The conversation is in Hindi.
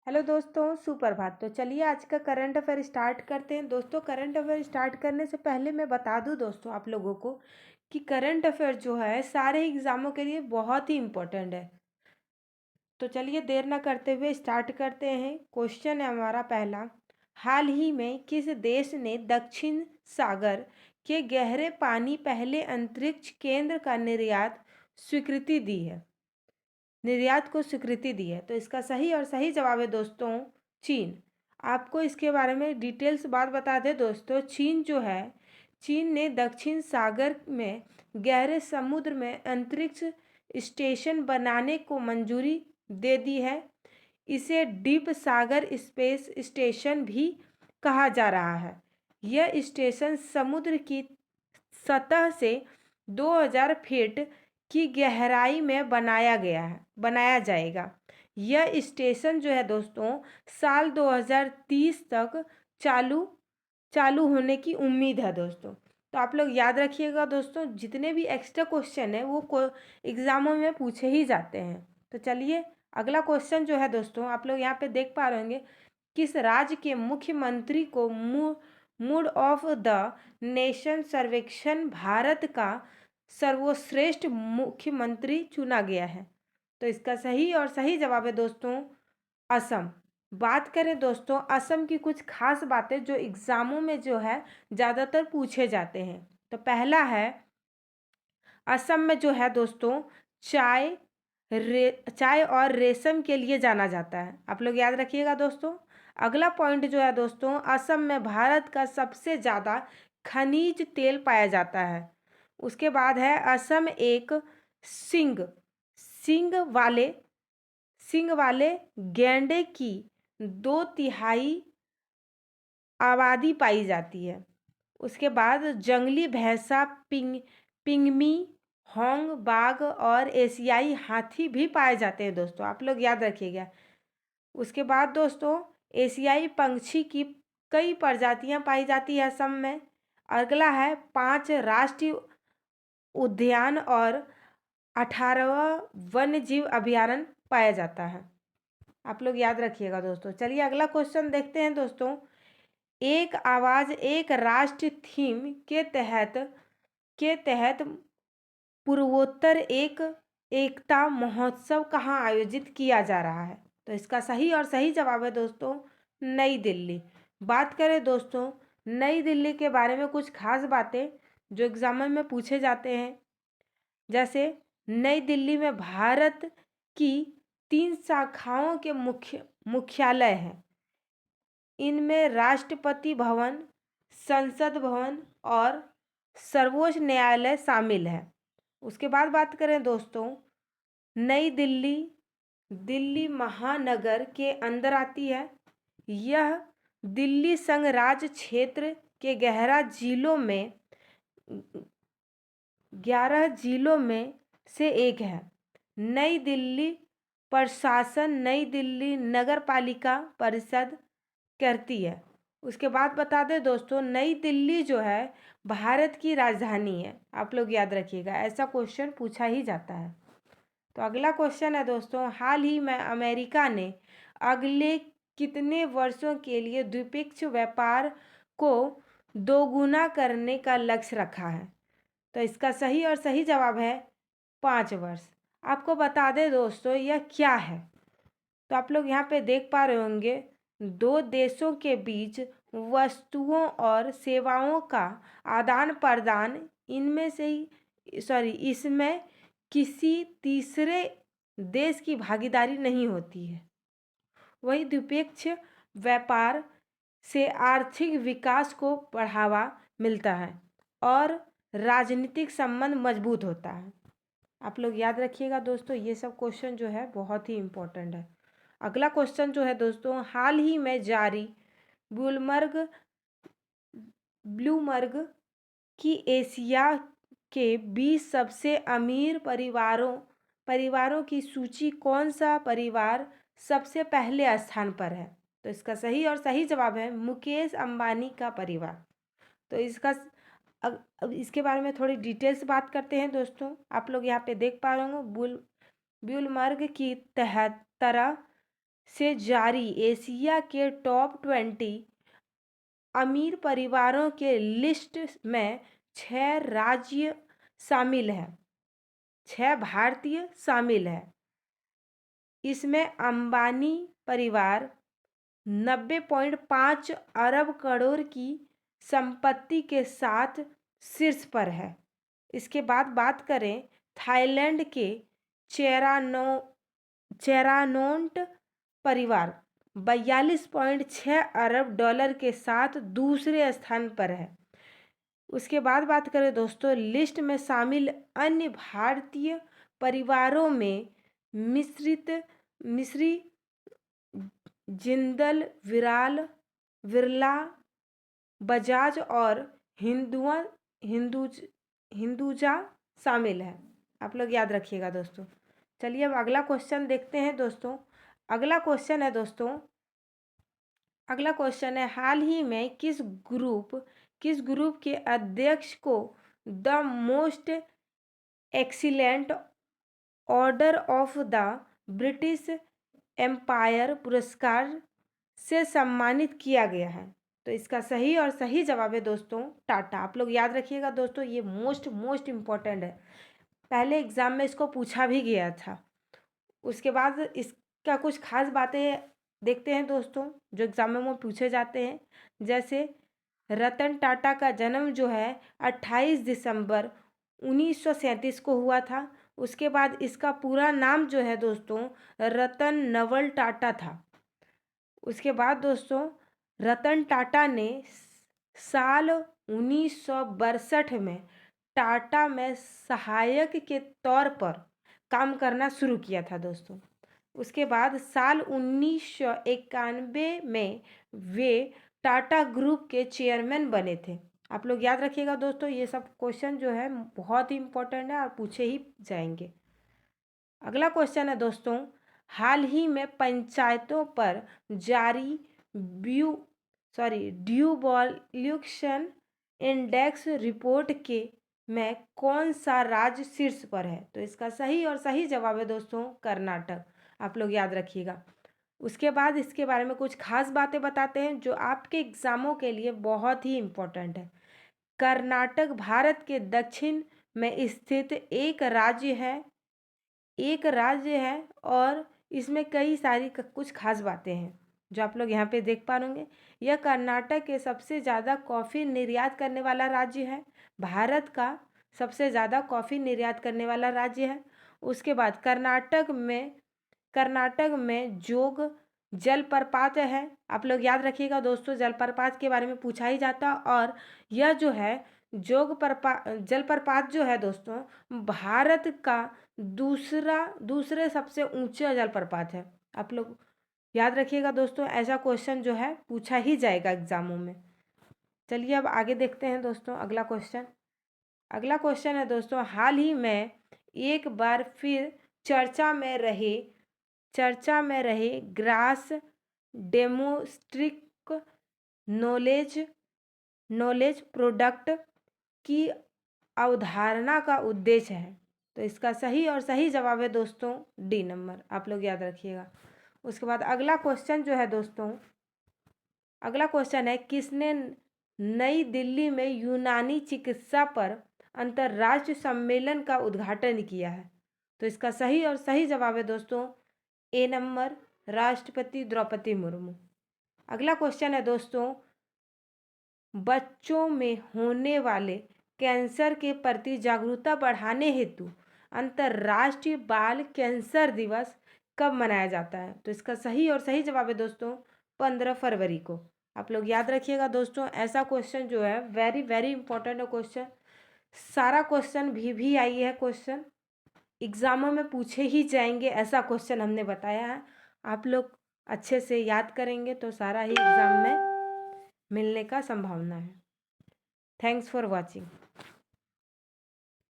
हेलो दोस्तों, सुप्रभात। तो चलिए आज का करंट अफेयर स्टार्ट करते हैं। दोस्तों, करंट अफेयर स्टार्ट करने से पहले मैं बता दूं दोस्तों आप लोगों को कि करंट अफेयर जो है सारे एग्ज़ामों के लिए बहुत ही इम्पोर्टेंट है। तो चलिए देर ना करते हुए स्टार्ट करते हैं। क्वेश्चन है हमारा पहला, हाल ही में किस देश ने दक्षिण सागर के गहरे पानी पहले अंतरिक्ष केंद्र का निर्यात को स्वीकृति दी है? तो इसका सही और सही जवाब है दोस्तों चीन। आपको इसके बारे में डिटेल्स बात बता दें दोस्तों। चीन जो है, चीन ने दक्षिण सागर में गहरे समुद्र में अंतरिक्ष स्टेशन बनाने को मंजूरी दे दी है। इसे डीप सागर स्पेस स्टेशन भी कहा जा रहा है। यह स्टेशन समुद्र की सतह से 2000 फीट की गहराई में बनाया जाएगा। यह स्टेशन जो है दोस्तों साल 2030 तक चालू चालू होने की उम्मीद है दोस्तों। तो आप लोग याद रखिएगा दोस्तों, जितने भी एक्स्ट्रा क्वेश्चन है वो एग्जामों में पूछे ही जाते हैं। तो चलिए अगला क्वेश्चन जो है दोस्तों, आप लोग यहाँ पे देख पा रहे होंगे, किस राज्य के मुख्यमंत्री को मूड ऑफ द नेशन सर्वेक्षण भारत का सर्वश्रेष्ठ मुख्यमंत्री चुना गया है? तो इसका सही और सही जवाब है दोस्तों असम। बात करें दोस्तों असम की कुछ खास बातें जो एग्जामों में जो है ज़्यादातर पूछे जाते हैं। तो पहला है, असम में जो है दोस्तों चाय और रेशम के लिए जाना जाता है। आप लोग याद रखिएगा दोस्तों। अगला पॉइंट जो है दोस्तों, असम में भारत का सबसे ज़्यादा खनिज तेल पाया जाता है। उसके बाद है, असम एक सिंग सिंग वाले सिंग वाले गैंडे की 2/3 आबादी पाई जाती है। उसके बाद जंगली भैंसा पिंगमी होंग बाघ और एशियाई हाथी भी पाए जाते हैं दोस्तों, आप लोग याद रखिएगा। उसके बाद दोस्तों एशियाई पंछी की कई प्रजातियां पाई जाती है असम में। अगला है, 5 राष्ट्रीय उद्यान और 18वां वन्य जीव अभयारण्य पाया जाता है। आप लोग याद रखिएगा दोस्तों। चलिए अगला क्वेश्चन देखते हैं दोस्तों, एक आवाज़ एक राष्ट्र थीम के तहत पूर्वोत्तर एकता महोत्सव कहाँ आयोजित किया जा रहा है? तो इसका सही और सही जवाब है दोस्तों नई दिल्ली। बात करें दोस्तों नई दिल्ली के बारे में, कुछ खास बातें जो एग्जाम में पूछे जाते हैं, जैसे नई दिल्ली में भारत की 3 शाखाओं के मुख्यालय हैं। इनमें राष्ट्रपति भवन, संसद भवन और सर्वोच्च न्यायालय शामिल है। उसके बाद बात करें दोस्तों, नई दिल्ली दिल्ली महानगर के अंदर आती है। यह दिल्ली संघ राज्य क्षेत्र के 11 जिलों में से एक है। नई दिल्ली प्रशासन नई दिल्ली नगर पालिका परिषद करती है। उसके बाद बता दें दोस्तों, नई दिल्ली जो है भारत की राजधानी है। आप लोग याद रखिएगा, ऐसा क्वेश्चन पूछा ही जाता है। तो अगला क्वेश्चन है दोस्तों, हाल ही में अमेरिका ने अगले कितने वर्षों के लिए द्विपक्षीय व्यापार को दोगुना करने का लक्ष्य रखा है? तो इसका सही और सही जवाब है 5 वर्ष। आपको बता दें दोस्तों यह क्या है। तो आप लोग यहाँ पे देख पा रहे होंगे, 2 देशों के बीच वस्तुओं और सेवाओं का आदान प्रदान, इसमें किसी तीसरे देश की भागीदारी नहीं होती है। वही द्विपक्षीय व्यापार से आर्थिक विकास को बढ़ावा मिलता है और राजनीतिक संबंध मजबूत होता है। आप लोग याद रखिएगा दोस्तों, ये सब क्वेश्चन जो है बहुत ही इम्पोर्टेंट है। अगला क्वेश्चन जो है दोस्तों, हाल ही में जारी ब्लूमबर्ग की एशिया के 20 सबसे अमीर परिवारों की सूची कौन सा परिवार सबसे पहले स्थान पर है? तो इसका सही और सही जवाब है मुकेश अंबानी का परिवार। तो अब इसके बारे में थोड़ी डिटेल्स बात करते हैं दोस्तों। आप लोग यहाँ पे देख पा रहे होंगे, ब्लूमबर्ग की तरह से जारी एशिया के टॉप 20 अमीर परिवारों के लिस्ट में 6 राज्य शामिल है, 6 भारतीय शामिल है। इसमें अंबानी परिवार 90.5 अरब करोड़ की संपत्ति के साथ शीर्ष पर है। इसके बाद बात करें थाईलैंड के चेरानोंट परिवार 42.6 अरब डॉलर के साथ दूसरे स्थान पर है। उसके बाद बात करें दोस्तों लिस्ट में शामिल अन्य भारतीय परिवारों में मिस्री, जिंदल, विरला, बजाज और हिंदुजा शामिल है। आप लोग याद रखिएगा दोस्तों। चलिए अब अगला क्वेश्चन देखते हैं दोस्तों। अगला क्वेश्चन है हाल ही में किस ग्रुप के अध्यक्ष को the most excellent order of the British Empire पुरस्कार से सम्मानित किया गया है? तो इसका सही और सही जवाब है दोस्तों टाटा। आप लोग याद रखिएगा दोस्तों, ये मोस्ट इम्पॉर्टेंट है, पहले एग्जाम में इसको पूछा भी गया था। उसके बाद इसका कुछ खास बातें देखते हैं दोस्तों जो एग्जाम में वो पूछे जाते हैं। जैसे रतन टाटा का जन्म जो है 28 दिसंबर 1937 को हुआ था। उसके बाद इसका पूरा नाम जो है दोस्तों रतन नवल टाटा था। उसके बाद दोस्तों रतन टाटा ने साल 1962 में टाटा में सहायक के तौर पर काम करना शुरू किया था दोस्तों। उसके बाद साल 1991 में वे टाटा ग्रुप के चेयरमैन बने थे। आप लोग याद रखिएगा दोस्तों, ये सब क्वेश्चन जो है बहुत ही इम्पोर्टेंट है और पूछे ही जाएंगे। अगला क्वेश्चन है दोस्तों हाल ही में पंचायतों पर जारी डिवॉल्यूशन इंडेक्स रिपोर्ट के में कौन सा राज्य शीर्ष पर है? तो इसका सही और सही जवाब है दोस्तों कर्नाटक। आप लोग याद रखिएगा। उसके बाद इसके बारे में कुछ खास बातें बताते हैं जो आपके एग्जामों के लिए बहुत ही इम्पोर्टेंट है। कर्नाटक भारत के दक्षिण में स्थित एक राज्य है और इसमें कई सारी कुछ खास बातें हैं जो आप लोग यहाँ पे देख पा रहे होंगे। यह कर्नाटक के सबसे ज़्यादा कॉफ़ी निर्यात करने वाला राज्य है, भारत का सबसे ज़्यादा कॉफ़ी निर्यात करने वाला राज्य है। उसके बाद कर्नाटक में जोग जलप्रपात है। आप लोग याद रखिएगा दोस्तों, जलप्रपात के बारे में पूछा ही जाता। और यह जो है जलप्रपात जो है दोस्तों भारत का दूसरे सबसे ऊंचा जलप्रपात है। आप लोग याद रखिएगा दोस्तों, ऐसा क्वेश्चन जो है पूछा ही जाएगा एग्जामों में। चलिए अब आगे देखते हैं दोस्तों अगला क्वेश्चन है दोस्तों हाल ही में एक बार फिर चर्चा में रहे ग्रास डेमोस्ट्रिक नॉलेज प्रोडक्ट की अवधारणा का उद्देश्य है? तो इसका सही और सही जवाब है दोस्तों डी नंबर। आप लोग याद रखिएगा। उसके बाद अगला क्वेश्चन जो है दोस्तों अगला क्वेश्चन है किसने नई दिल्ली में यूनानी चिकित्सा पर अंतर्राष्ट्रीय सम्मेलन का उद्घाटन किया है? तो इसका सही और सही जवाब है दोस्तों ए नंबर राष्ट्रपति द्रौपदी मुर्मू। अगला क्वेश्चन है दोस्तों बच्चों में होने वाले कैंसर के प्रति जागरूकता बढ़ाने हेतु अंतर्राष्ट्रीय बाल कैंसर दिवस कब मनाया जाता है? तो इसका सही और सही जवाब है दोस्तों 15 फरवरी को। आप लोग याद रखिएगा दोस्तों, ऐसा क्वेश्चन जो है वेरी वेरी इंपॉर्टेंट है क्वेश्चन। सारा क्वेश्चन भी आई है, क्वेश्चन एग्जामों में पूछे ही जाएंगे, ऐसा क्वेश्चन हमने बताया है। आप लोग अच्छे से याद करेंगे तो सारा ही एग्जाम में मिलने का संभावना है। Thanks for watching.